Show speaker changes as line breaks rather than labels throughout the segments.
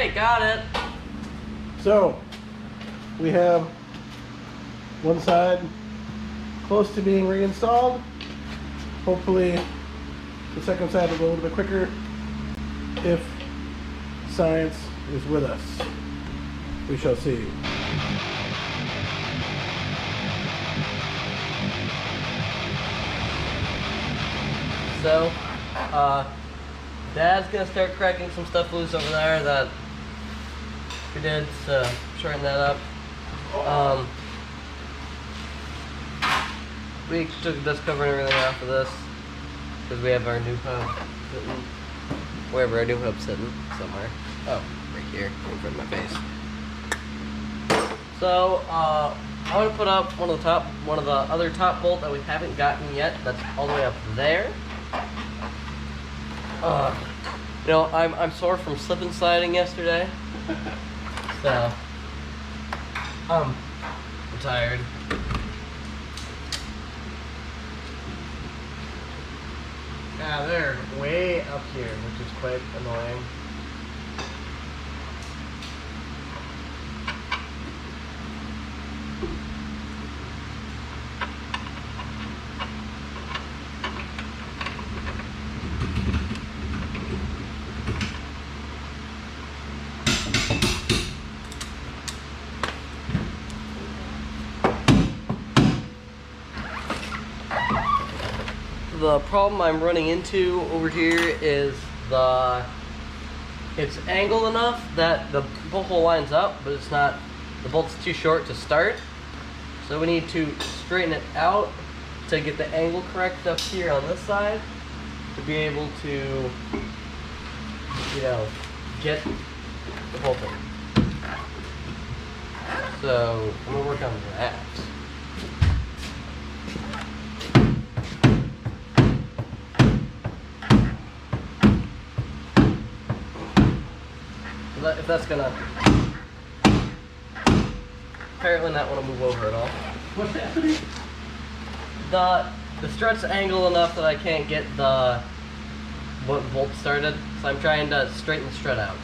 Okay, got it.
So, we have one side close to being reinstalled. Hopefully, the second side will go a little bit quicker if science is with us. We shall see.
So, Dad's gonna start cracking some stuff loose over there that we did to shorten that up. We took the dust cover and everything off of this because we have our new hub sitting wherever our new hub's sitting somewhere. Oh, right here in front of my face. So, I'm gonna put up one of the other top bolt that we haven't gotten yet. That's all the way up there. You know, I'm sore from slip and sliding yesterday, so I'm tired. Yeah, they're way up here, which is quite annoying. The problem I'm running into over here is it's angled enough that the bolt hole lines up, but it's not, the bolt's too short to start. So we need to straighten it out to get the angle correct up here on this side to be able to, you know, get the bolt in. So I'm gonna work on that. If that's gonna apparently not want to move over at all.
What's happening?
The strut's angled enough that I can't get the bolt started, so I'm trying to straighten the strut out.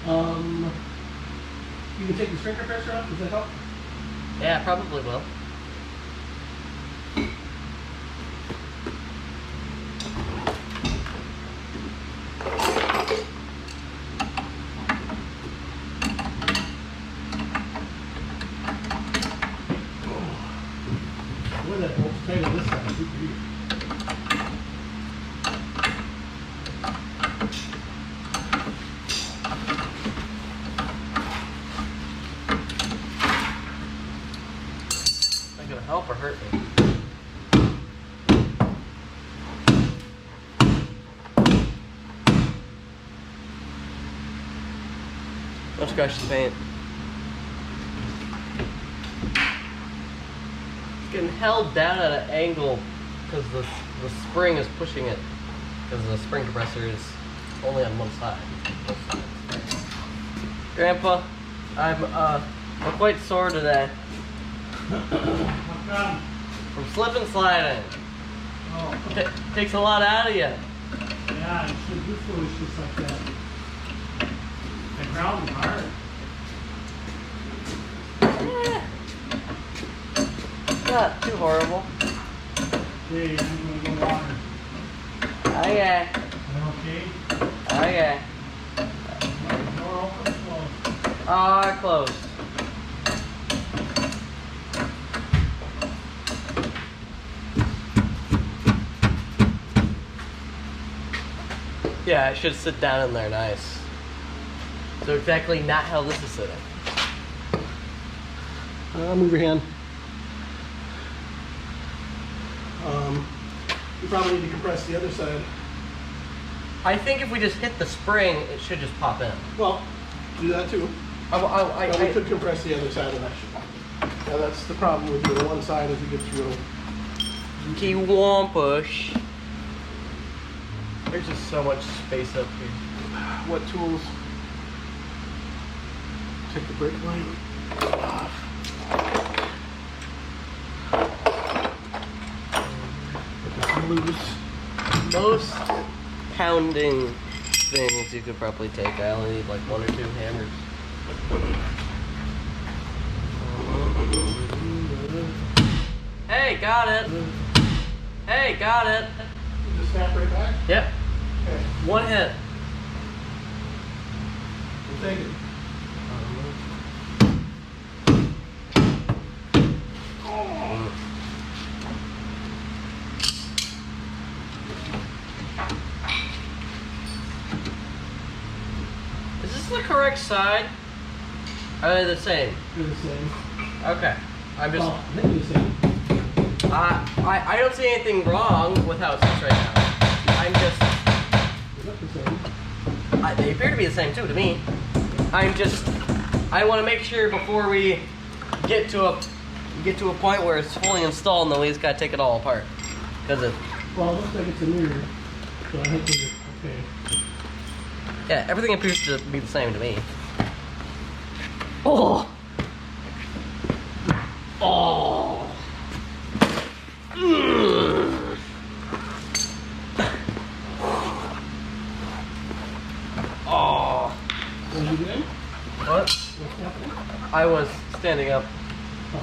You can take the string compressor off. Does that help?
Yeah, probably will.
That bolt's tight on this side.
Is that gonna help or hurt me? Don't scratch the paint. Getting held down at an angle because the spring is pushing it, because the spring compressor is only on one side. Grandpa, I'm quite sore today. From slip and sliding.
Oh.
Takes a lot out of you.
Yeah, it should do foolishness like that. The ground is hard.
Not too horrible.
Okay, I'm gonna go water.
Okay.
Okay.
Okay.
Door open, closed.
Closed. Yeah, I should sit down in there nice. So exactly not how this is sitting.
Move your hand. You probably need to compress the other side.
I think if we just hit the spring, it should just pop in.
Well, do that too. We could compress the other side of that shit. Yeah, that's the problem with the one side as you get through.
Key one push. There's just so much space up here.
What tools? Take the brake line off. Get this loose.
Most pounding things you could probably take. I only need like 1 or 2 hammers. Hey, got it. Hey, got it.
You just snap right back?
Yep.
Okay.
1 hit.
We'll take it.
Is this the correct side? Are they the same?
They're the same.
Okay. I'm just.
Well, I think they're the same.
I don't see anything wrong with how it sits right now. I'm just.
They look the same.
They appear to be the same too to me. I want to make sure before we get to a point where it's fully installed, and then we just gotta take it all apart. Because it.
Well, it looks like it's a mirror, so I think we're okay.
Yeah, everything appears to be the same to me. Oh. Oh. Mm. Oh.
What are you doing?
What?
What's happening?
I was standing up.
Oh.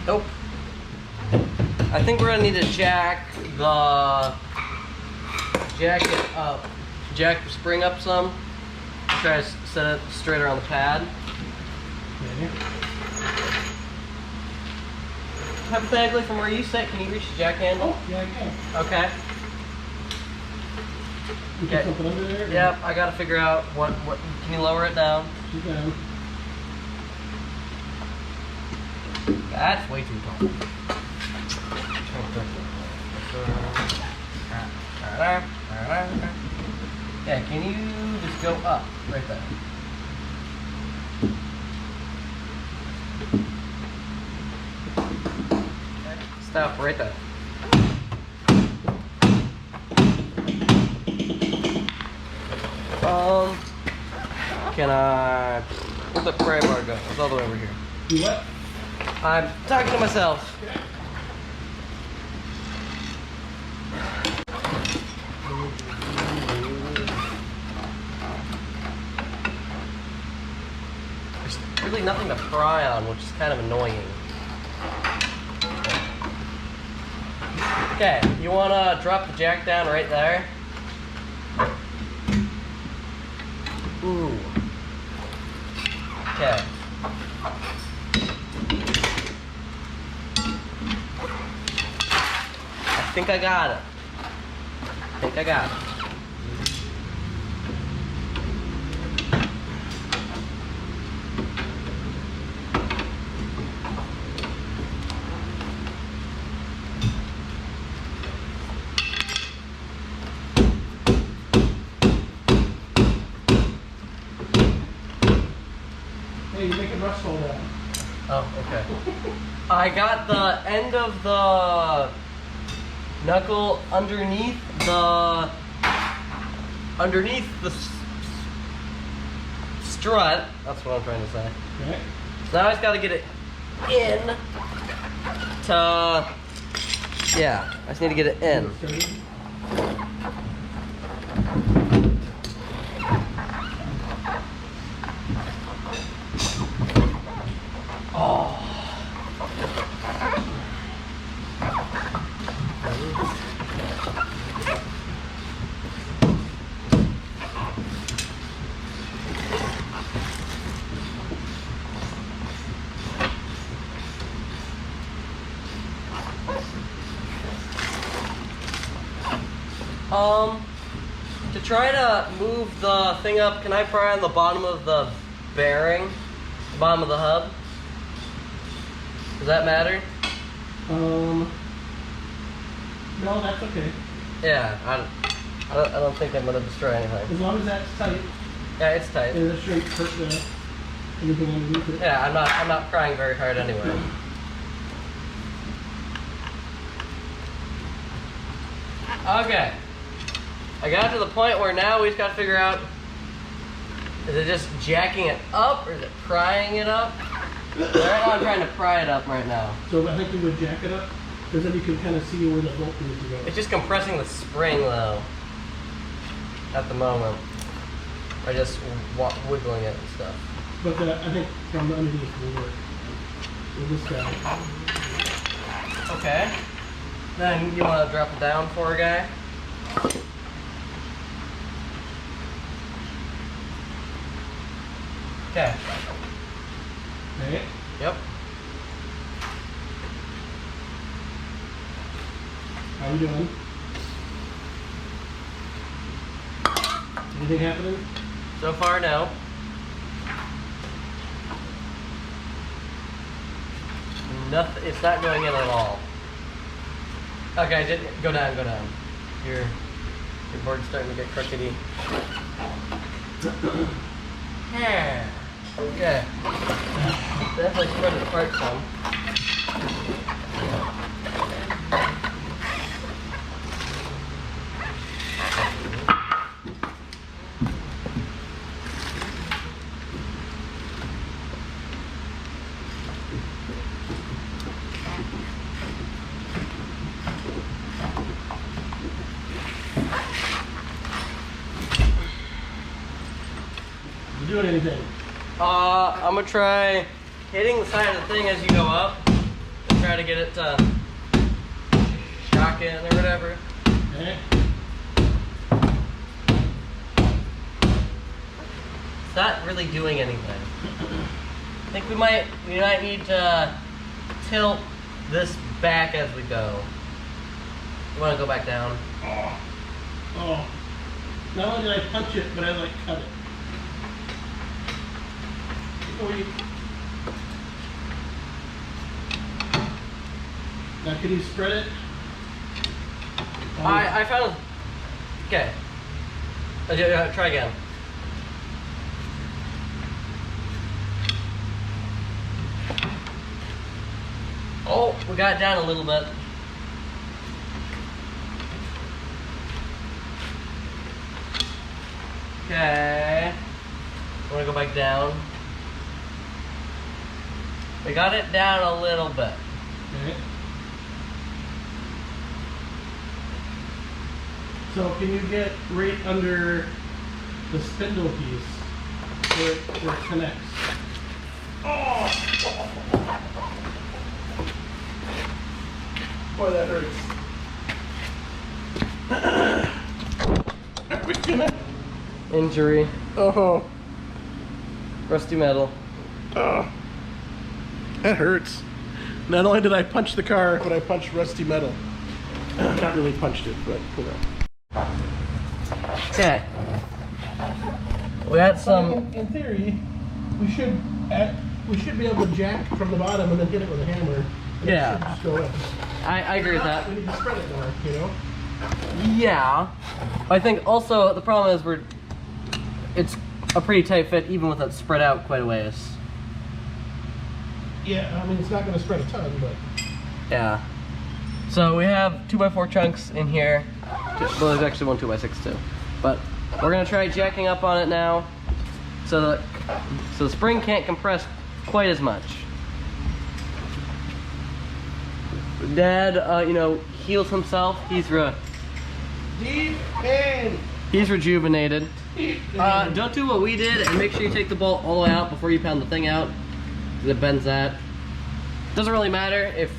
Nope. I think we're gonna need to jack it up, jack the spring up some. Try to set it straight around the pad.
Okay.
Hypothetically, from where you sit, can you reach the jack handle?
Oh, yeah, I can.
Okay.
You
Okay.
put something under there?
Yep. I gotta figure out what. Can you lower it down?
You can.
That's way too tall. Yeah, can you just go up right there? Okay, stop right there. Can I? Where'd the pry bar go? It's all the way over here.
You what?
I'm talking to myself.
Okay.
There's really nothing to pry on, which is kind of annoying. Okay, you wanna drop the jack down right there? Ooh. Okay. I think I got it. I think I got it.
Hey, you're making rust fall down.
Oh, okay. I got the end of the knuckle underneath the strut. That's what I'm trying to say.
Okay.
So now I just got to get it in to. Yeah, I just need to get it in. Oh. To try to move the thing up, can I pry on the bottom of the bearing? The bottom of the hub? Does that matter?
No, that's okay.
Yeah, I don't think I'm gonna destroy anything.
As long as that's tight
Yeah, it's tight.
and it straight hurt anything underneath it.
Yeah, I'm not prying very hard anyway. Okay. I got to the point where now we just gotta figure out, is it just jacking it up or is it prying it up? Right now I'm trying to pry it up right now.
So I think you would jack it up, because then you can kind of see where the bolt needs to go.
It's just compressing the spring though, at the moment. Or just wiggling it and stuff.
But I think from the underneath will work. With this guy.
Okay. Then you want to drop it down for a guy? Okay.
Okay.
Yep.
How we doing? Anything happening?
So far, no. Nothing. It's not going in at all. Okay, didn't go down. Go down. Your board's starting to get crookedy. Yeah. Okay. Definitely spread it apart some.
Doing anything?
I'm gonna try hitting the side of the thing as you go up and try to get it to shock in or whatever.
Okay.
It's not really doing anything. I think we might need to tilt this back as we go. You wanna go back down?
Oh. Not only did I punch it, but I like cut it. Now can you spread it?
I found. Okay. Try again. Oh, we got it down a little bit. Okay. Want to go back down? We got it down a little bit.
Okay. So can you get right under the spindle piece where it connects? Oh! Boy, that hurts. Are we gonna?
Injury.
Oh.
Rusty metal.
Oh. That hurts. Not only did I punch the car, but I punched rusty metal. Not really punched it, but you know.
Okay. We got some.
In theory, we should be able to jack from the bottom and then hit it with a hammer. And
Yeah.
It should just go in.
I agree with that.
We need to spread it more, you know.
Yeah. I think also the problem is it's a pretty tight fit even with it spread out quite a ways.
Yeah, I mean it's not going to spread a ton, but.
Yeah. So we have 2x4 chunks in here. Well, there's actually one 2x6 too. But we're gonna try jacking up on it now, so the spring can't compress quite as much. Dad, heals himself. He's
Deep in.
rejuvenated.
Deep in.
Don't do what we did and make sure you take the bolt all the way out before you pound the thing out, because it bends that. Doesn't really matter if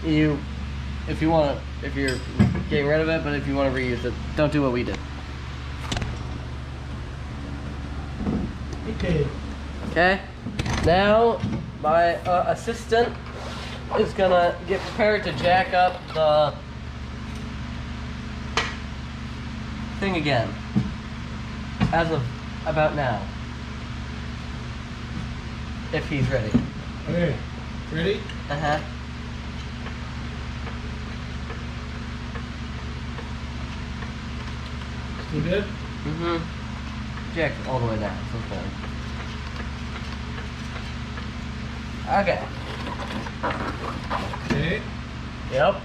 you're getting rid of it, but if you want to reuse it, don't do what we did.
Okay.
Okay. Now my assistant is gonna get prepared to jack up the thing again, as of about now, if he's ready.
Okay. Ready?
Uh-huh.
You good?
Mm-hmm. Jack all the way down, so far. Okay.
Okay.
Yep.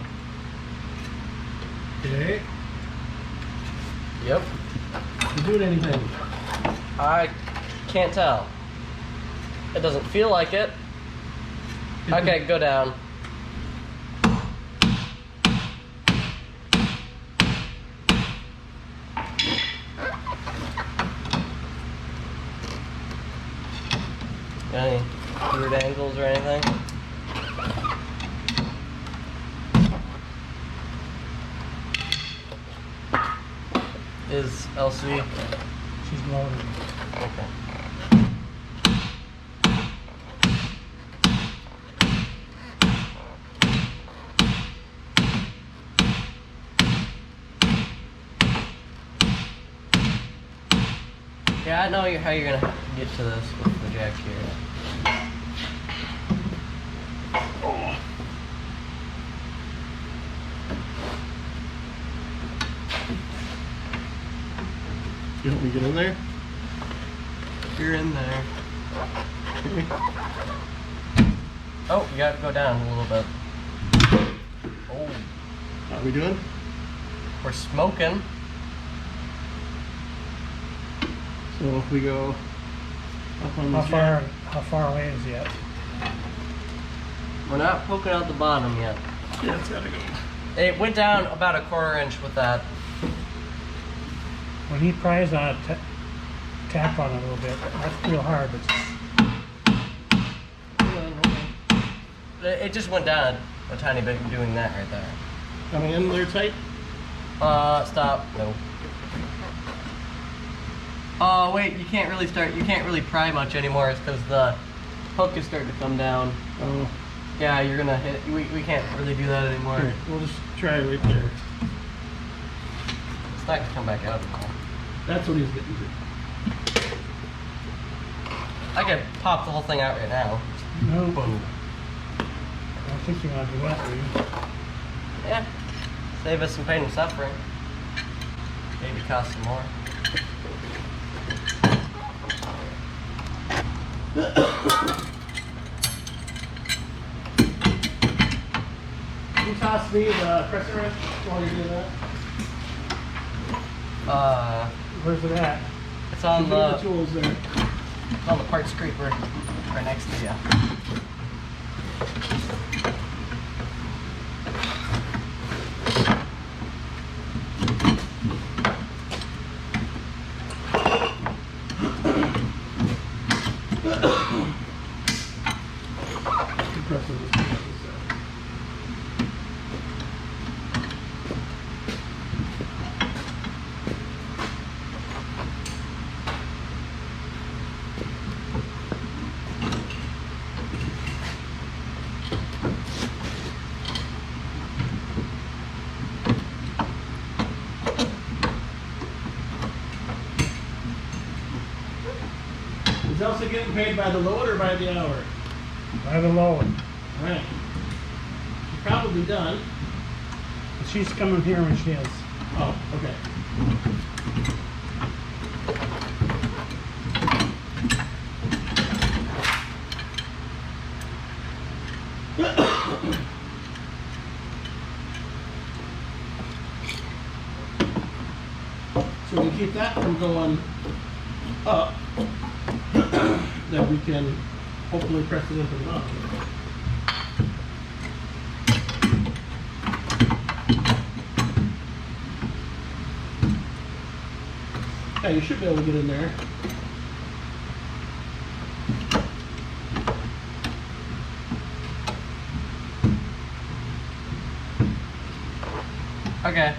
Okay.
Yep.
You doing anything?
I can't tell. It doesn't feel like it. Okay, go down. Got any weird angles or anything? Is LC?
She's loaded.
Okay. Yeah, I know how you're gonna get to this with the jack here.
You help me get in there?
You're in there.
Okay.
Oh, you gotta go down a little bit. Oh,
How are we doing?
we're smoking.
So if we go up on the
How far away is it?
We're not poking out the bottom yet.
Yeah, it's gotta go.
It went down about a 1/4 inch with that.
When he pries on it, tap on it a little bit. That's real hard, but
It just went down a tiny bit doing that right there.
Coming in there tight?
Stop. No. Oh, wait, you can't really pry much anymore. It's because the hook is starting to come down.
Oh,
Yeah, you're gonna hit, we can't really do that anymore.
here, we'll just try right there.
It's not gonna come back out anymore.
That's what he's getting to.
I could pop the whole thing out right now.
no,
Boom.
I don't think you want to do that, do you?
Yeah. Save us some pain and suffering. Maybe cost some more.
Can you toss me the crescent wrench while you're doing that?
Where's it at?
It's on
The
the
tools there.
parts creeper right next to you.
Compressor this piece of this, Is Elsa getting paid by the load or by the hour?
By the load.
Alright. She's probably done.
She's coming here when she is.
Oh, okay. So we keep that from going up, then we can hopefully press it into the bottom. Yeah, you should be able to get in there.
Okay.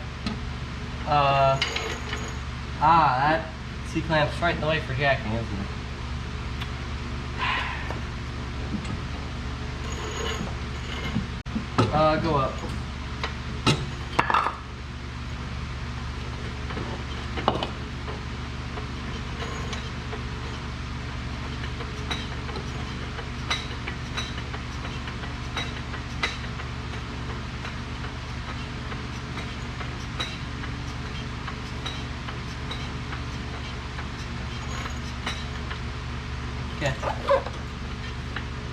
That C-clamp's right in the way for jacking, isn't it? Go up. Okay.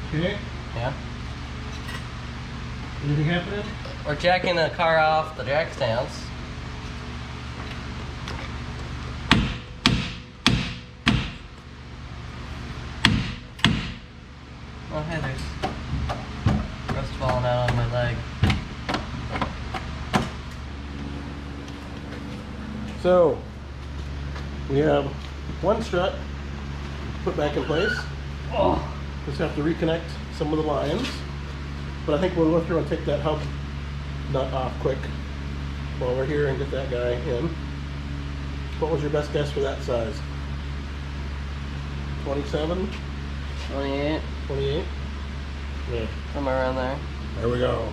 Okay.
Yeah.
Anything happening?
We're jacking the car off the jack stands. Oh, hey, there's rust falling out on my leg.
So, we have one strut put back in place.
Oh,
Just have to reconnect some of the lines. But I think we'll go through and take that hub nut off quick while we're here and get that guy in. What was your best guess for that size? 27?
28,
28? Yeah.
somewhere around there.
There we go.